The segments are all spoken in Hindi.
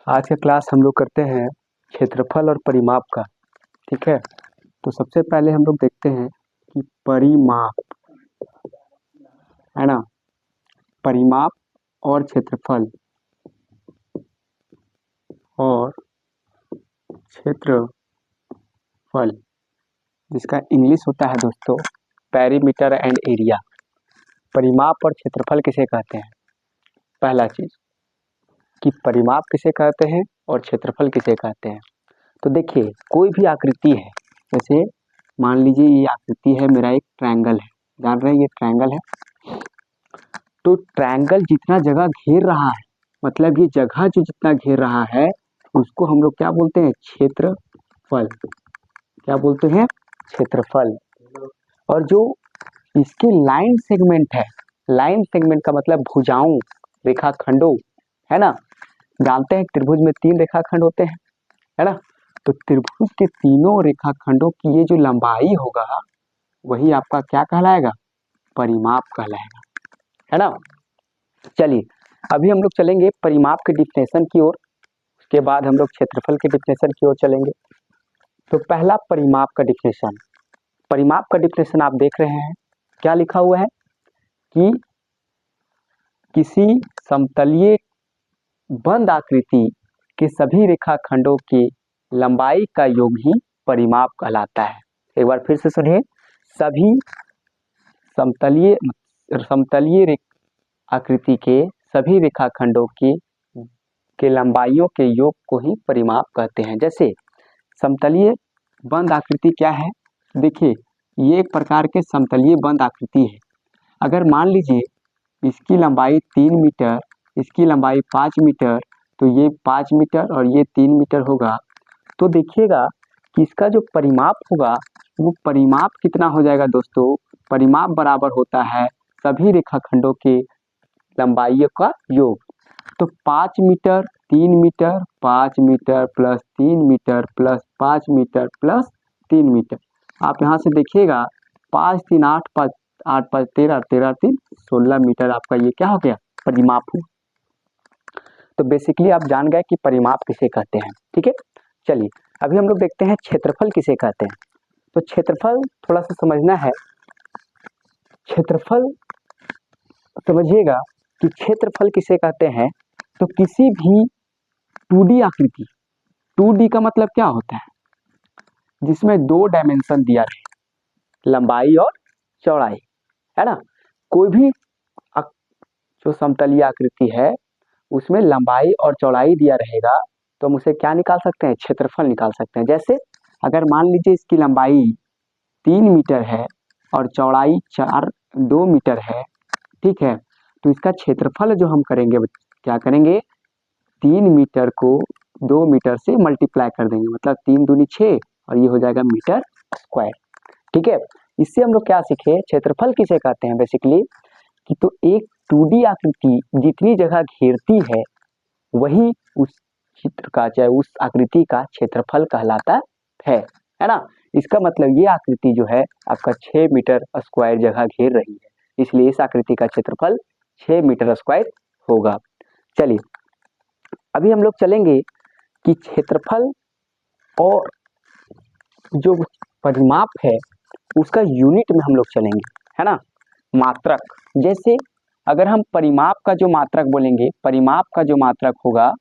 आज का क्लास हम लोग करते हैं क्षेत्रफल और परिमाप का। ठीक है, तो सबसे पहले हम लोग देखते हैं कि परिमाप है ना, परिमाप और क्षेत्रफल और क्षेत्रफल जिसका इंग्लिश होता है दोस्तों पेरीमीटर एंड एरिया। परिमाप और क्षेत्रफल किसे कहते हैं? पहला चीज कि परिमाप किसे कहते हैं और क्षेत्रफल किसे कहते हैं। तो देखिए, कोई भी आकृति है, जैसे मान लीजिए ये आकृति है, मेरा एक ट्रायंगल है, जान रहे हैं ये ट्रायंगल है। तो ट्रायंगल जितना जगह घेर रहा है, मतलब ये जगह जो जितना घेर रहा है उसको हम लोग क्या बोलते हैं? क्षेत्रफल। क्या बोलते हैं? क्षेत्रफल। और जो इसके लाइन सेगमेंट है, लाइन सेगमेंट का मतलब भुजाओं, रेखाखंडों, है ना। जानते हैं त्रिभुज में 3 रेखाखंड होते हैं, है ना। तो त्रिभुज के तीनों रेखाखंडों की ये जो लंबाई होगा वही आपका क्या कहलाएगा? परिमाप कहलाएगा, है ना। चलिए, अभी हम लोग चलेंगे परिमाप के डिफिनेशन की ओर, उसके बाद हम लोग क्षेत्रफल के डिफिनेशन की ओर चलेंगे। तो पहला परिमाप का डिफिनेशन, परिमाप का डिफिनेशन आप देख रहे हैं, क्या लिखा हुआ है कि किसी समतलीय बंद आकृति के सभी रेखाखंडों की लंबाई का योग ही परिमाप कहलाता है। एक बार फिर से सुनिए, सभी समतलीय आकृति के सभी रेखाखंडों के लंबाइयों के योग को ही परिमाप कहते हैं। जैसे समतलीय बंद आकृति क्या है? देखिए, ये एक प्रकार के समतलीय बंद आकृति है। अगर मान लीजिए इसकी लंबाई 3 मीटर, इसकी लंबाई 5 मीटर, तो ये 5 मीटर और ये 3 मीटर होगा। तो देखिएगा कि इसका जो परिमाप होगा वो परिमाप कितना हो जाएगा दोस्तों? परिमाप बराबर होता है सभी रेखाखंडों के लंबाइयों का योग। तो 5 metre 3 metre 5 metre plus 3 metre plus 5 metre plus 3 metre. आप यहाँ से देखिएगा 5 3 8 5 8 5 13 13 3 16 मीटर आपका ये क्या हो गया? परिमाप हुआ। तो बेसिकली आप जान गए कि परिमाप किसे कहते हैं। ठीक है, चलिए अभी हम लोग देखते हैं क्षेत्रफल किसे कहते हैं। तो क्षेत्रफल थोड़ा सा समझना है। क्षेत्रफल समझिएगा कि क्षेत्रफल किसे कहते हैं। तो किसी भी 2D आकृति, 2D का मतलब क्या होता है? जिसमें 2 डायमेंशन दिया रहे, लंबाई और चौड़ाई, है ना। कोई भी जो समतलीय आकृति है उसमें लंबाई और चौड़ाई दिया रहेगा तो हम उसे क्या निकाल सकते हैं? क्षेत्रफल निकाल सकते हैं। जैसे अगर मान लीजिए इसकी लंबाई 3 मीटर है और चौड़ाई 2 मीटर है, ठीक है, तो इसका क्षेत्रफल जो हम करेंगे क्या करेंगे? 3 मीटर को 2 मीटर से मल्टीप्लाई कर देंगे, मतलब 3 दूनी 6 और ये हो जाएगा मीटर स्क्वायर। ठीक है, इससे हम लोग क्या सीखे? क्षेत्रफल किसे कहते हैं बेसिकली कि तो एक 2D आकृति जितनी जगह घेरती है वही उस चित्र का, चाहे उस आकृति का क्षेत्रफल कहलाता है ना। इसका मतलब ये आकृति जो है आपका 6 मीटर स्क्वायर जगह घेर रही है, इसलिए इस आकृति का क्षेत्रफल 6 मीटर स्क्वायर होगा। चलिए अभी हम लोग चलेंगे कि क्षेत्रफल और जो परिमाप है उसका यूनिट में हम लोग चलेंगे, है ना। मात्रक, जैसे अगर हम परिमाप का जो मात्रक बोलेंगे, परिमाप का जो मात्रक होगा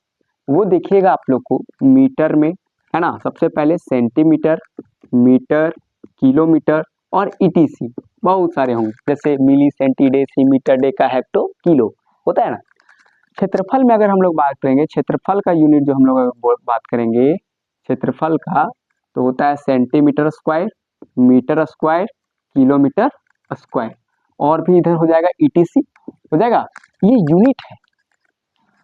वो देखिएगा आप लोग को मीटर में, है ना। सबसे पहले सेंटीमीटर, मीटर, किलोमीटर और ईटीसी बहुत सारे होंगे, जैसे milli, centi, deci, metre, deca, hecto, kilo होता है ना। क्षेत्रफल में अगर हम लोग बात करेंगे, क्षेत्रफल का यूनिट जो हम लोग बात करेंगे क्षेत्रफल का, तो होता है centimetre square, metre square, kilometre square, और भी इधर हो जाएगा ईटीसी हो जाएगा। ये यूनिट है।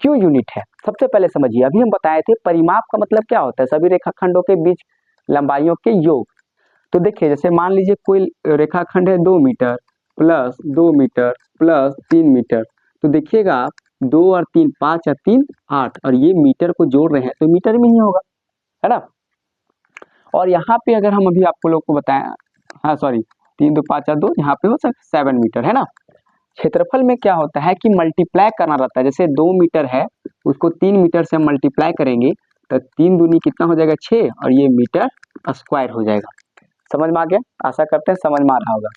क्यों यूनिट है? सबसे पहले समझिए, अभी हम बताए थे परिमाप का मतलब क्या होता है? सभी रेखाखंडों के बीच लंबाइयों के योग। तो देखिए, जैसे मान लीजिए कोई रेखाखंड है 2 metre plus 2 metre plus 3 metre, तो देखिएगा 2 और 3 5 और 3 8, और ये मीटर को जोड़ रहे हैं तो मीटर में ही होगा, है ना। और यहाँ पे अगर हम अभी आपको लोग को बताएं, हाँ सॉरी, 3 2 5 और 2, यहाँ पे हो सकता 7 मीटर, है ना। क्षेत्रफल में क्या होता है कि मल्टीप्लाई करना रहता है। जैसे 2 मीटर है, उसको 3 मीटर से मल्टीप्लाई करेंगे तो 3 दूनी कितना हो जाएगा 6 और ये मीटर स्क्वायर हो जाएगा। समझ में आ गया? आशा करते हैं समझ में आ रहा होगा।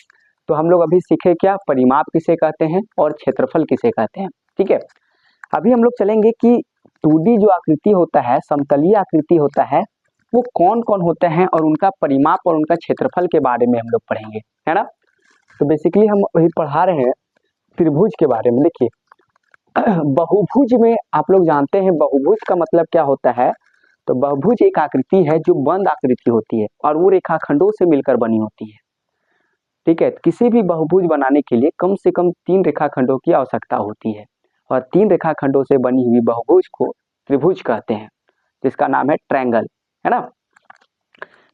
तो हम लोग अभी सीखे क्या, परिमाप किसे कहते हैं और क्षेत्रफल किसे कहते हैं। ठीक है, अभी हम लोग चलेंगे कि 2D जो आकृति होता है, समतलीय आकृति होता है, वो कौन कौन होते हैं और उनका परिमाप और उनका क्षेत्रफल के बारे में हम लोग पढ़ेंगे, है ना। तो बेसिकली हम वही पढ़ा रहे हैं त्रिभुज के बारे में। देखिए बहुभुज में आप लोग जानते हैं बहुभुज का मतलब क्या होता है। तो बहुभुज एक आकृति है जो बंद आकृति होती है और वो रेखाखंडों से मिलकर बनी होती है। ठीक है, किसी भी बहुभुज बनाने के लिए कम से कम 3 रेखाखंडों की आवश्यकता होती है और 3 रेखाखंडों से बनी हुई बहुभुज को त्रिभुज कहते हैं, जिसका नाम है ट्रायंगल, है ना।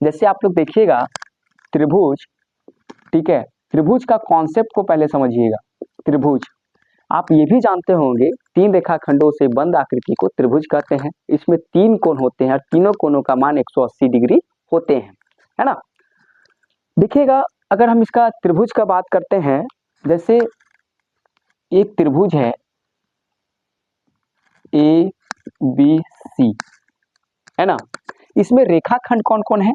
जैसे आप लोग देखिएगा त्रिभुज, ठीक है, त्रिभुज का कॉन्सेप्ट को पहले समझिएगा। त्रिभुज आप ये भी जानते होंगे 3 रेखाखंडों से बंद आकृति को त्रिभुज कहते हैं। इसमें 3 कोण होते हैं और तीनों कोणों का मान 180 डिग्री होते हैं, है ना। देखिएगा अगर हम इसका त्रिभुज का बात करते हैं, जैसे एक त्रिभुज है ABC, है ना। इसमें रेखाखंड कौन कौन है,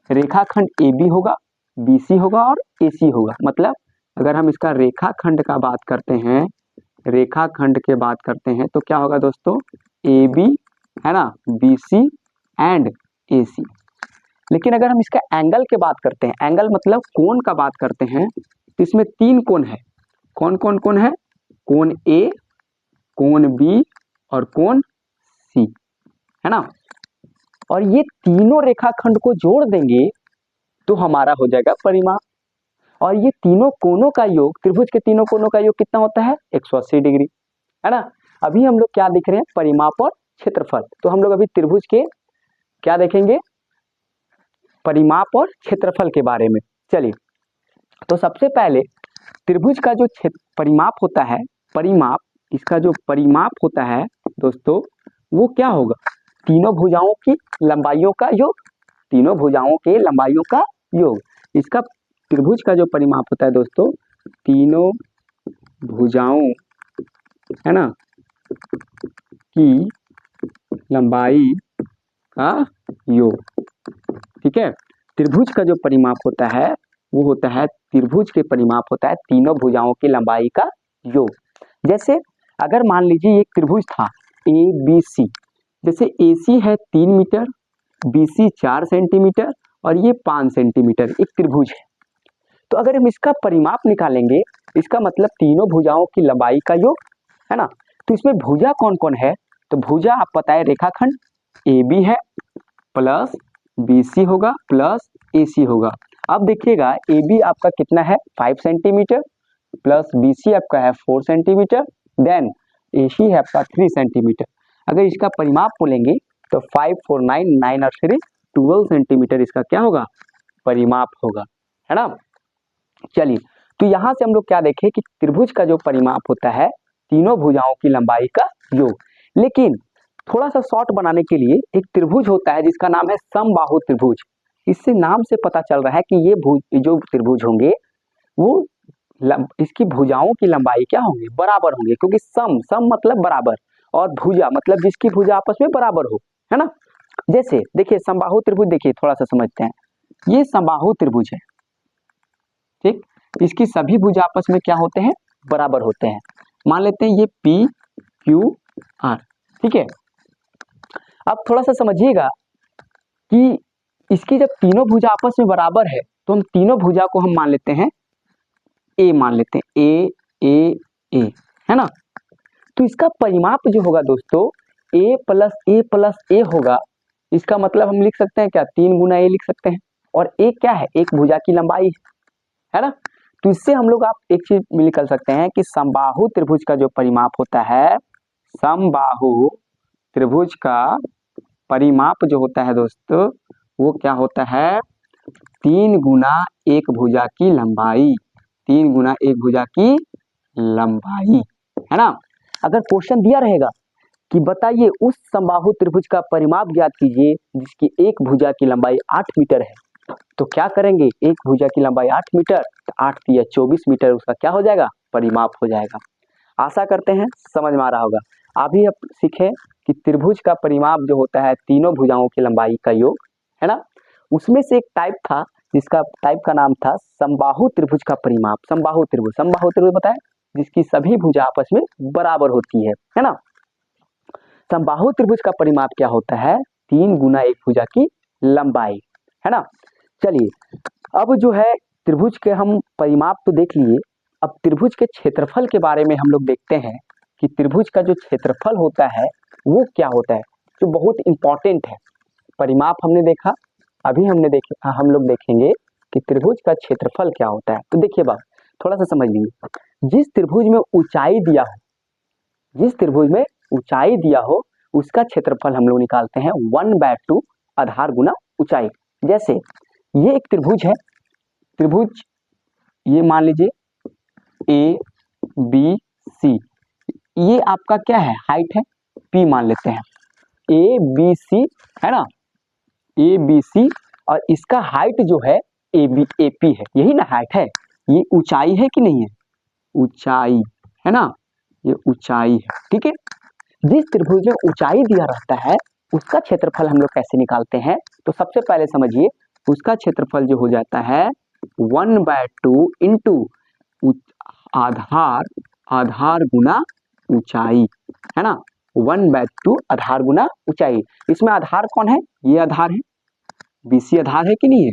रेखाखंड AB होगा, BC होगा और AC होगा। मतलब अगर हम इसका रेखाखंड का बात करते हैं, रेखाखंड के बात करते हैं तो क्या होगा दोस्तों, AB, है ना, BC एंड AC। लेकिन अगर हम इसका एंगल के बात करते हैं, एंगल मतलब कोण का बात करते हैं, तो इसमें 3 कोण है। कौन कौन कोण है, कोण A, कोण B और कोण C, है ना। और ये तीनों रेखाखंड को जोड़ देंगे तो हमारा हो जाएगा परिमाप। और ये तीनों कोणों का योग, त्रिभुज के तीनों कोणों का योग कितना होता है, 180 डिग्री, है ना। अभी हम लोग क्या देख रहे हैं, परिमाप और क्षेत्रफल। तो हम लोग अभी त्रिभुज के क्या देखेंगे, परिमाप और क्षेत्रफल के बारे में। चलिए, तो सबसे पहले त्रिभुज का जो परिमाप होता है, परिमाप, इसका जो परिमाप होता है दोस्तों, वो क्या होगा, तीनों भुजाओं की लंबाइयों का योग, तीनों भुजाओं के लंबाइयों का योग। इसका त्रिभुज का जो परिमाप होता है दोस्तों, तीनों भुजाओं, है ना, की लंबाई का योग। ठीक है, त्रिभुज का जो परिमाप होता है वो होता है, त्रिभुज के परिमाप होता है तीनों भुजाओं की लंबाई का योग। जैसे अगर मान लीजिए एक त्रिभुज था ABC, जैसे AC है 3 मीटर, BC 4 सेंटीमीटर और ये 5 सेंटीमीटर, एक त्रिभुज है। तो अगर हम इसका परिमाप निकालेंगे, इसका मतलब तीनों भुजाओं की लंबाई का योग, है ना। तो इसमें भुजा कौन कौन है, तो भुजा आप पता है रेखाखंड AB है प्लस BC होगा प्लस AC होगा। अब देखिएगा AB आपका कितना है 5 सेंटीमीटर प्लस BC आपका है 4 सेंटीमीटर, देन AC है आपका 3 सेंटीमीटर। अगर इसका परिमाप बोलेंगे तो 5 4 9 9 और 3 12 सेंटीमीटर इसका क्या होगा, परिमाप होगा, है ना। चलिए, तो यहाँ से हम लोग क्या देखें कि त्रिभुज का जो परिमाप होता है तीनों भुजाओं की लंबाई का योग। लेकिन थोड़ा सा शॉर्ट बनाने के लिए एक त्रिभुज होता है जिसका नाम है समबाहु त्रिभुज। इससे नाम से पता चल रहा है कि ये जो त्रिभुज होंगे वो इसकी भुजाओं की लंबाई क्या होंगे, बराबर होंगे, क्योंकि सम मतलब बराबर और भुजा मतलब जिसकी भुजा आपस में बराबर हो, है ना। जैसे देखिए समबाहु त्रिभुज, देखिए थोड़ा सा समझते हैं, ये समबाहु त्रिभुज है, ठीक, इसकी सभी भुजा आपस में क्या होते हैं, बराबर होते हैं। मान लेते हैं ये PQR, ठीक है। अब थोड़ा सा समझिएगा कि इसकी जब तीनों भुजा आपस में बराबर है तो हम तीनों भुजा को हम मान लेते हैं A, मान लेते हैं A, है ना। तो इसका परिमाप जो होगा दोस्तों A+A+A होगा। इसका मतलब हम लिख सकते हैं क्या, 3 गुना A लिख सकते हैं, और A क्या है, एक भुजा की लंबाई है ना। तो इससे हम लोग आप एक चीज निकल सकते हैं कि समबाहु त्रिभुज का जो परिमाप होता है, समबाहु त्रिभुज का परिमाप जो होता है दोस्तों, वो क्या होता है, 3 गुना एक भुजा की लंबाई, 3 गुना एक भुजा की लंबाई, है ना। अगर क्वेश्चन दिया रहेगा कि बताइए उस समबाहु त्रिभुज का परिमाप ज्ञात कीजिए जिसकी एक भुजा की लंबाई 8 मीटर है, तो क्या करेंगे, एक भुजा की लंबाई 8 मीटर, तो 8 या 24 मीटर उसका क्या हो जाएगा, परिमाप हो जाएगा। आशा करते हैं समझ में आ रहा होगा। अभी अब सीखे कि त्रिभुज का परिमाप जो होता है तीनों भुजाओं की लंबाई का योग, है ना। उसमें से एक टाइप था जिसका टाइप का नाम था समबाहु त्रिभुज का परिमाप। समबाहु त्रिभुज बताए जिसकी सभी भुजा आपस में बराबर होती है ना। समबाहु त्रिभुज का परिमाप क्या होता है? 3 गुना एक भुजा की लंबाई, है ना। चलिए अब जो है त्रिभुज के हम परिमाप तो देख लिए, अब त्रिभुज के क्षेत्रफल के बारे में हम लोग देखते हैं कि त्रिभुज का जो क्षेत्रफल होता है वो क्या होता है, जो बहुत इंपॉर्टेंट है। परिमाप हमने देखा, अभी हम लोग देखेंगे कि त्रिभुज का क्षेत्रफल क्या होता है। तो देखिए बात थोड़ा सा समझ लीजिए। जिस त्रिभुज में ऊंचाई दिया हो उसका क्षेत्रफल हम लोग निकालते हैं 1/2 आधार गुना ऊंचाई। जैसे ये एक त्रिभुज है, त्रिभुज ये मान लीजिए ABC, ये आपका क्या है? हाइट है, P मान लेते हैं, ABC है ना, ABC, और इसका हाइट जो है AP है, यही ना हाइट है। ये ऊंचाई है कि नहीं है? ऊंचाई है ना, ये ऊंचाई है, ठीक है। जिस त्रिभुज में ऊंचाई दिया रहता है उसका क्षेत्रफल हम लोग कैसे निकालते हैं? तो सबसे पहले समझिए, उसका क्षेत्रफल जो हो जाता है 1/2 इंटू आधार गुना ऊंचाई, है ना। 1/2 आधार गुना ऊंचाई। इसमें आधार कौन है? ये आधार है, BC आधार है कि नहीं है?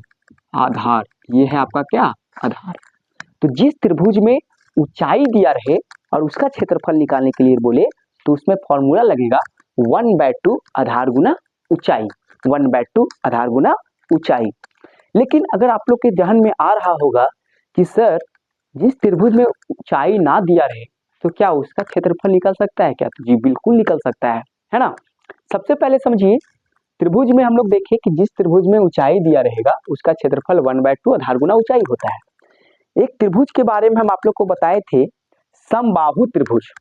आधार, ये है आपका क्या? आधार। तो जिस त्रिभुज में ऊंचाई दिया रहे और उसका क्षेत्रफल निकालने के लिए बोले तो उसमें फॉर्मूला लगेगा 1/2 आधार गुना ऊंचाई, 1/2 आधार गुना ऊंचाई। लेकिन अगर आप लोग के ध्यान में आ रहा होगा कि सर जिस त्रिभुज में ऊंचाई ना दिया रहे तो क्या उसका क्षेत्रफल निकल सकता है क्या? तो जी बिल्कुल निकल सकता है ना। सबसे पहले समझिए, त्रिभुज में हम लोग देखें कि जिस त्रिभुज में ऊंचाई दिया रहेगा उसका क्षेत्रफल 1/2 आधार गुना ऊंचाई होता है। एक त्रिभुज के बारे में हम आप लोग को बताए थे समबाहु त्रिभुज,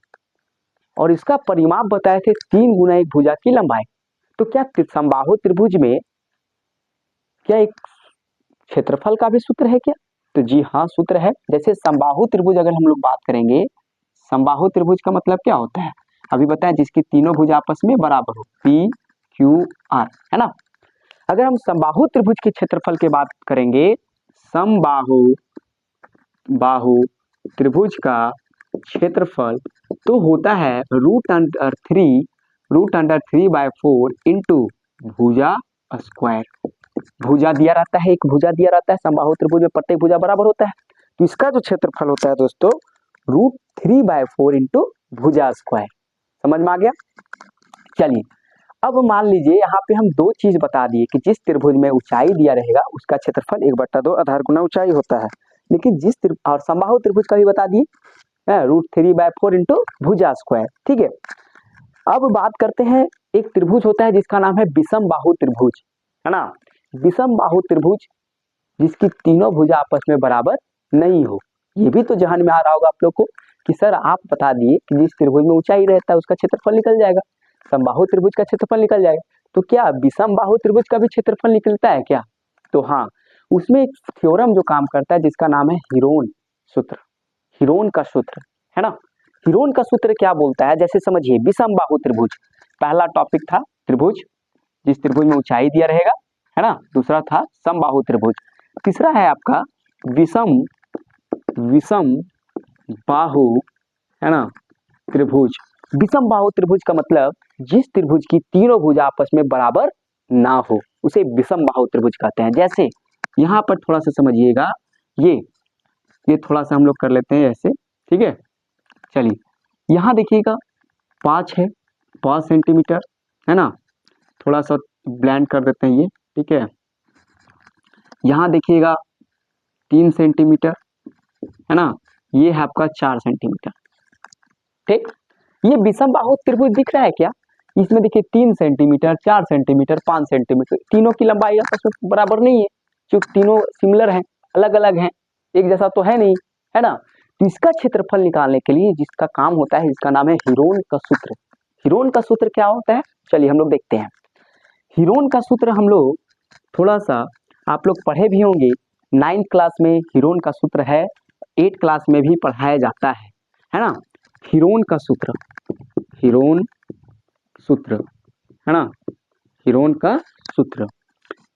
और इसका परिमाप बताए थे 3 गुना एक भुजा की लंबाई। तो क्या समबाहु त्रिभुज में क्या एक क्षेत्रफल का भी सूत्र है क्या? तो जी हाँ, सूत्र है। जैसे समबाहु त्रिभुज अगर हम लोग बात करेंगे, समबाहु त्रिभुज का मतलब क्या होता है अभी बताएं, जिसकी तीनों भुजा आपस में बराबर हो, PQR, है ना। अगर हम समबाहु त्रिभुज के क्षेत्रफल की बात करेंगे, समबाहु त्रिभुज का क्षेत्रफल तो होता है √3/4 इंटू भुजा स्क्वायर। भुजा दिया रहता है, एक भुजा दिया रहता है समबाहु त्रिभुज में, प्रत्येक भुजा बराबर होता है, तो इसका जो क्षेत्रफल होता है दोस्तों √3/4 इंटू भुजा स्क्वायर। समझ में आ गया? चलिए अब मान लीजिए यहाँ पे हम दो चीज बता दिए कि जिस त्रिभुज में ऊंचाई दिया रहेगा उसका क्षेत्रफल 1/2 आधार गुना ऊंचाई होता है, लेकिन और समबाहु त्रिभुज का भी बता दिए √3/4 इंटू भुजा स्क्वायर, ठीक है। अब बात करते हैं, एक त्रिभुज होता है जिसका नाम है विषम बाहु त्रिभुज, है ना। विषम बाहु त्रिभुज जिसकी तीनों भुजा आपस में बराबर नहीं हो। ये भी तो जहन में आ रहा होगा आप लोग को कि सर आप बता दिए कि जिस त्रिभुज में ऊंचाई रहता है उसका क्षेत्रफल निकल जाएगा, समबाहु त्रिभुज का क्षेत्रफल निकल जाएगा, तो क्या विषम बाहु त्रिभुज का भी क्षेत्रफल निकलता है क्या? तो हाँ, उसमें एक थ्योरम जो काम करता है जिसका नाम है हीरोन सूत्र, हीरोन का सूत्र, है ना। हीरोन का सूत्र क्या बोलता है? जैसे समझिए, विषम बाहु त्रिभुज, पहला टॉपिक था त्रिभुज जिस त्रिभुज में ऊंचाई दिया रहेगा, है ना। दूसरा था समबाहु त्रिभुज, तीसरा है आपका विषम बाहु, है ना, त्रिभुज। विषम बाहु त्रिभुज का मतलब जिस त्रिभुज की तीनों भुजा आपस में बराबर ना हो उसे विषम बाहु त्रिभुज कहते हैं। जैसे यहाँ पर थोड़ा सा समझिएगा, ये थोड़ा सा हम लोग कर लेते हैं ऐसे, ठीक है। चलिए यहाँ देखिएगा 5 है, 5 सेंटीमीटर, है ना, थोड़ा सा ब्लेंड कर देते हैं ये, ठीक है। यहाँ देखिएगा 3 सेंटीमीटर, है ना, ये है आपका 4 सेंटीमीटर, ठीक। ये विषम बाहु त्रिभुज दिख रहा है क्या? इसमें देखिए 3 सेंटीमीटर, 4 सेंटीमीटर, 5 सेंटीमीटर, तीनों की लंबाई आपस में बराबर नहीं है, क्योंकि तीनों सिमिलर हैं, अलग अलग हैं, एक जैसा तो है नहीं, है ना। तो इसका क्षेत्रफल निकालने के लिए जिसका काम होता है इसका नाम है हीरोन का सूत्र। हीरोन का सूत्र क्या होता है? चलिए हम लोग देखते हैं। हीरोन का सूत्र हम लोग थोड़ा सा आप लोग पढ़े भी होंगे, 9th क्लास में हीरोन का सूत्र है, 8th क्लास में भी पढ़ाया जाता है, है ना। हीरोन का सूत्र, हीरोन सूत्र, है ना, हीरोन का सूत्र,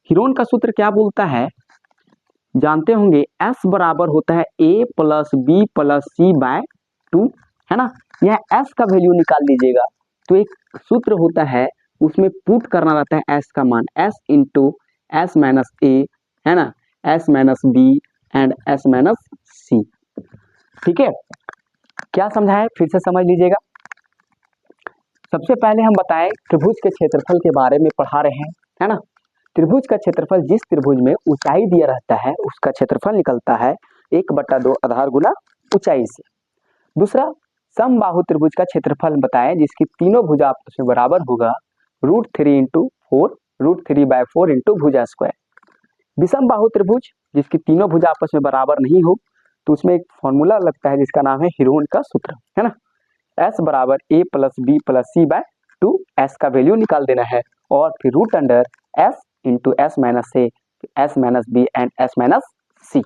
हीरोन का सूत्र क्या बोलता है, जानते होंगे, S बराबर होता है A plus B plus C by 2, है ना। यह S का वैल्यू निकाल लीजिएगा, तो एक सूत्र होता है, उसमें पुट करना रहता है S का मान, S into S minus A, है ना, S minus B and S minus C. ठीक है, क्या समझा है फिर से समझ लीजिएगा। सबसे पहले हम बताएं त्रिभुज के क्षेत्रफल के बारे में पढ़ा रहे हैं, है ना। त्रिभुज का क्षेत्रफल, जिस त्रिभुज में ऊंचाई दिया रहता है उसका क्षेत्रफल निकलता है 1/2 आधार गुना ऊंचाई से। दूसरा, समबाहु त्रिभुज का क्षेत्रफल बताएं जिसकी तीनों भुजा आपस में बराबर होगा, √3 इंटू 4, √3/4 इंटू भुजा स्क्वायर। विषम बाहु त्रिभुज जिसकी तीनों भुजा आपस में बराबर नहीं हो, तो उसमें एक फॉर्मूला लगता है जिसका नाम है हीरोन का सूत्र, है ना। S बराबर A plus B plus C by 2, S का वैल्यू निकाल देना है, और फिर root under S into S minus A, S minus B and S minus C.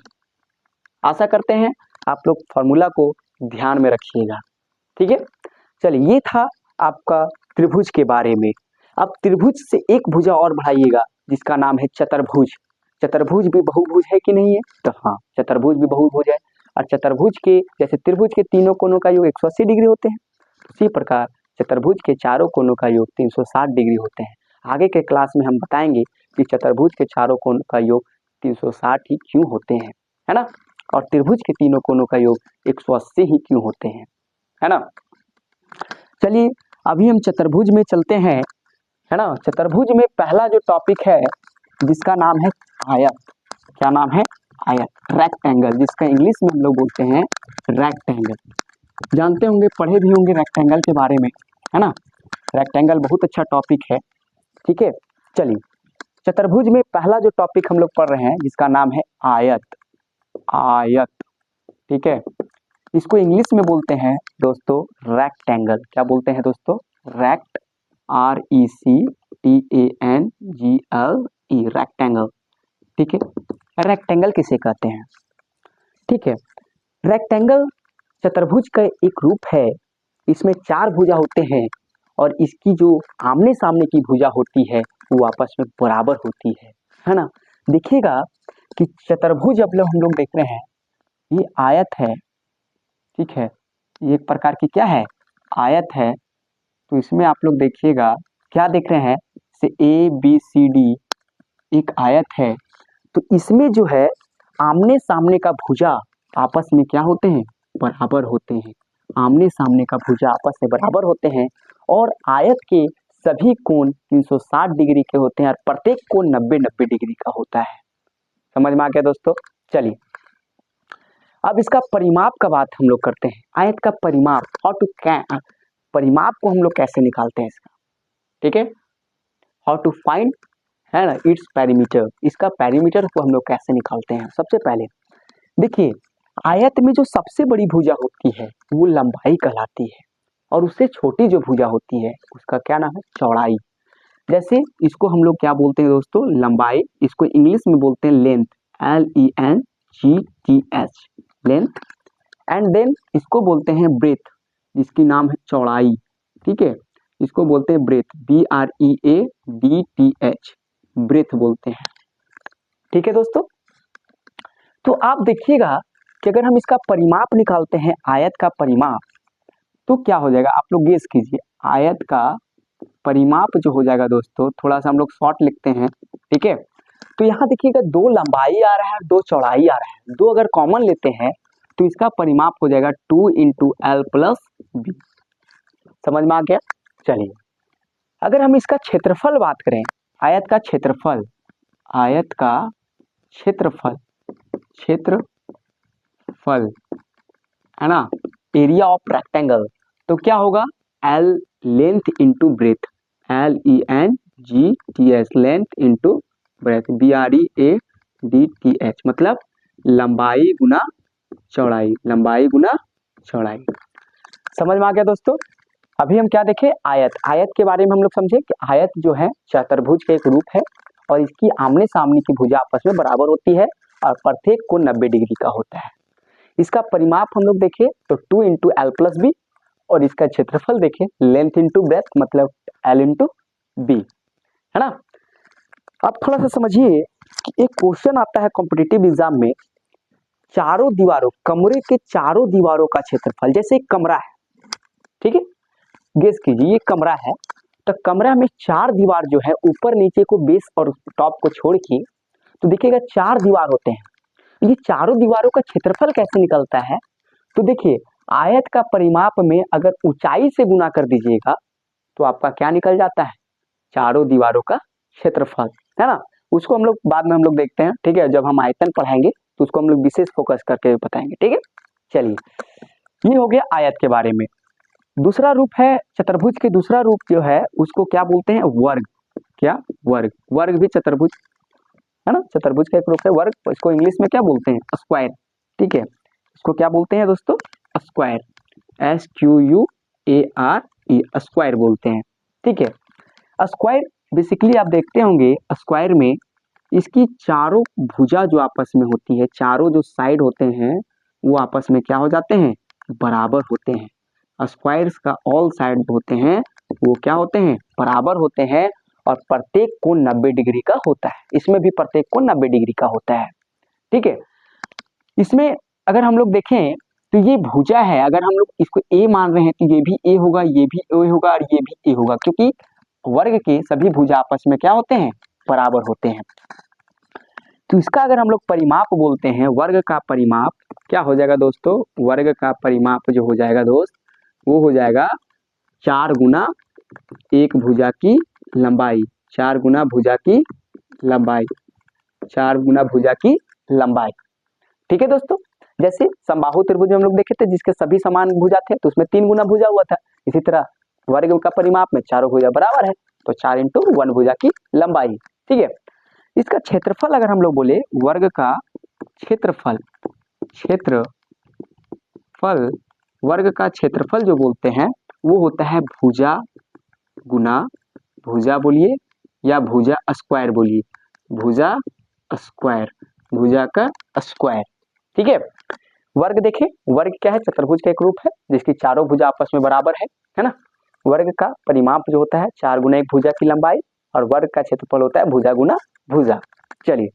आशा करते हैं आप लोग फॉर्मूला को ध्यान में रखिएगा। ठीक है, चलिए, ये था आपका त्रिभुज के बारे में। अब त्रिभुज से एक भुजा और बढ़ाइएगा जिसका नाम है चतुर्भुज। चतुर्भुज भी बहुभुज है कि नहीं है, तो हाँ, चतुर्भुज भी बहुभुज है। और चतुर्भुज के, जैसे त्रिभुज के तीनों कोनों का योग 180 डिग्री होते हैं, उसी प्रकार चतुर्भुज के चारों कोनों का योग 360 डिग्री होते हैं। आगे के क्लास में हम बताएंगे कि चतुर्भुज के चारों कोनों का योग 360 ही क्यों होते हैं, है ना, और त्रिभुज के तीनों कोनों का योग 180 ही क्यों होते हैं, है ना। चलिए, अभी हम चतुर्भुज में चलते हैं, है ना। चतुर्भुज में पहला जो टॉपिक है जिसका नाम है आयत। क्या नाम है, आयत, रेक्टेंगल, जिसका इंग्लिश में हम लोग बोलते हैं रेक्टेंगल। जानते होंगे, पढ़े भी होंगे रेक्टेंगल के बारे में, है ना। रेक्टेंगल बहुत अच्छा टॉपिक है। ठीक है, चलिए, चतुर्भुज में पहला जो टॉपिक हम लोग पढ़ रहे हैं जिसका नाम है आयत। आयत, ठीक है, इसको इंग्लिश में बोलते हैं दोस्तों रेक्टेंगल। क्या बोलते हैं दोस्तों, रेक्ट, RECTANGLE, रेक्टेंगल। ठीक है, रेक्टेंगल किसे कहते हैं। ठीक है, रेक्टेंगल चतुर्भुज का एक रूप है। इसमें 4 भुजा होते हैं और इसकी जो आमने सामने की भुजा होती है वो आपस में बराबर होती है ना। देखिएगा कि चतुर्भुज अब हम लोग देख रहे हैं, ये आयत है, ठीक है, ये एक प्रकार की क्या है, आयत है। तो इसमें आप लोग देखिएगा क्या देख रहे हैं, से ABCD एक आयत है। तो इसमें जो है आमने सामने का भुजा आपस में क्या होते हैं, बराबर होते हैं। आमने सामने का भुजा आपस में बराबर होते हैं और आयत के सभी कोण 360 डिग्री के होते हैं और प्रत्येक कोण 90-90 डिग्री का होता है। समझ में आ गया दोस्तों। चलिए, अब इसका परिमाप का बात हम लोग करते हैं। आयत का परिमाप, परिमाप को हम लोग कैसे निकालते हैं इसका, ठीक है, हाउ टू फाइंड, है ना, इट्स पेरीमीटर। इसका पेरीमीटर को हम लोग कैसे निकालते हैं। सबसे पहले देखिए, आयत में जो सबसे बड़ी भुजा होती है वो लंबाई कहलाती है और उससे छोटी जो भुजा होती है उसका क्या नाम है, चौड़ाई। जैसे इसको हम लोग क्या बोलते हैं दोस्तों, लंबाई। इसको इंग्लिश में बोलते हैं length, LENGTH, length. And then इसको बोलते हैं ब्रेथ, जिसकी नाम है चौड़ाई। ठीक है, इसको बोलते हैं ब्रेथ, BREADTH, ब्रेथ बोलते हैं। ठीक है दोस्तों, तो आप देखिएगा कि अगर हम इसका परिमाप निकालते हैं, आयत का परिमाप, तो क्या हो जाएगा, आप लोग गेस कीजिए। आयत का परिमाप जो हो जाएगा दोस्तों, थोड़ा सा हम लोग शॉर्ट लिखते हैं, ठीक है। तो यहाँ देखिएगा 2 लंबाई आ रहा है, 2 चौड़ाई आ रहा है, 2 अगर कॉमन लेते हैं तो इसका परिमाप हो जाएगा 2 इंटू L प्लस बी। समझ में आ गया। चलिए, अगर हम इसका क्षेत्रफल बात करें, आयत का क्षेत्रफल, आयत का क्षेत्रफल, क्षेत्रफल, है ना, एरिया ऑफ रेक्टेंगल, तो क्या होगा, L length into breadth, LENGTH, length into breadth, BREADTH, मतलब लंबाई गुना चौड़ाई, लंबाई गुना चौड़ाई। समझ में आ गया दोस्तों। अभी हम क्या देखें, आयत। आयत के बारे में हम लोग समझे कि आयत जो है चतुर्भुज का एक रूप है और इसकी आमने सामने की भुजा आपस में बराबर होती है और प्रत्येक कोण 90 डिग्री का होता है। इसका परिमाप हम लोग देखें तो 2 इंटू एल प्लस बी, और इसका क्षेत्रफल देखें लेंथ इंटू ब्रेथ मतलब एल इंटू बी, है ना। अब थोड़ा सा समझिए कि एक क्वेश्चन आता है कॉम्पिटिटिव एग्जाम में, चारों दीवारों, कमरे के चारों दीवारों का क्षेत्रफल, जैसे एक कमरा है, ठीक है, गेस कीजिए ये कमरा है, तो कमरा में चार दीवार जो है ऊपर नीचे को बेस और टॉप को छोड़ के, तो देखिएगा चार दीवार होते हैं। ये चारों दीवारों का क्षेत्रफल कैसे निकलता है, तो देखिए आयत का परिमाप में अगर ऊंचाई से गुना कर दीजिएगा तो आपका क्या निकल जाता है, चारों दीवारों का क्षेत्रफल, है ना। उसको हम लोग बाद में हम लोग देखते हैं, ठीक है, जब हम आयतन पढ़ाएंगे तो उसको हम लोग विशेष फोकस करके बताएंगे, ठीक है। चलिए ये हो गया आयत के बारे में। दूसरा रूप है चतुर्भुज के, दूसरा रूप जो है उसको क्या बोलते हैं, वर्ग। क्या, वर्ग। वर्ग भी चतुर्भुज, है ना, चतुर्भुज का एक रूप है वर्ग। इसको इंग्लिश में क्या बोलते हैं, स्क्वायर, ठीक है। इसको क्या बोलते हैं दोस्तों, स्क्वायर, SQUARE, स्क्वायर बोलते हैं, ठीक है। स्क्वायर बेसिकली आप देखते होंगे स्क्वायर में इसकी चारों भुजा जो आपस में होती है, चारों जो साइड होते हैं वो आपस में क्या हो जाते हैं, बराबर होते हैं। स्क्वायर्स का ऑल साइड होते हैं वो क्या होते हैं, बराबर होते हैं, और प्रत्येक कोण 90 डिग्री का होता है। इसमें भी प्रत्येक कोण 90 डिग्री का होता है, ठीक है। इसमें अगर हम लोग देखें तो ये भुजा है, अगर हम लोग इसको ए मान रहे हैं तो ये भी ए होगा, ये भी ए होगा और ये भी ए होगा, क्योंकि वर्ग के सभी भुजा आपस में क्या होते हैं, बराबर होते हैं। तो इसका अगर हम लोग परिमाप बोलते हैं, वर्ग का परिमाप क्या हो जाएगा दोस्तों, वर्ग का परिमाप जो हो जाएगा दोस्त वो हो जाएगा 4 गुना एक भुजा की लंबाई, 4 गुना भुजा की लंबाई, 4 गुना भुजा की लंबाई, ठीक है दोस्तों। जैसे समबाहु त्रिभुज हम लोग देखे थे जिसके सभी समान भुजा थे तो उसमें 3 गुना भुजा हुआ था, इसी तरह वर्ग का परिमाप में चारों भुजा बराबर है तो 4 इंटू 1 भुजा की लंबाई, ठीक है। इसका क्षेत्रफल अगर हम लोग बोले, वर्ग का क्षेत्रफल, वर्ग का क्षेत्रफल जो बोलते हैं वो होता है भुजा गुना, भुजा बोलिए या भुजा स्क्वायर बोलिए, भुजा स्क्वायर, भुजा का स्क्वायर, ठीक है। वर्ग देखें, वर्ग क्या है, चतुर्भुज का एक रूप है जिसकी चारों भुजा आपस में बराबर है ना। वर्ग का परिमाप जो होता है 4 गुना एक भुजा की लंबाई, और वर्ग का क्षेत्रफल होता है भुजा गुना भुजा। चलिए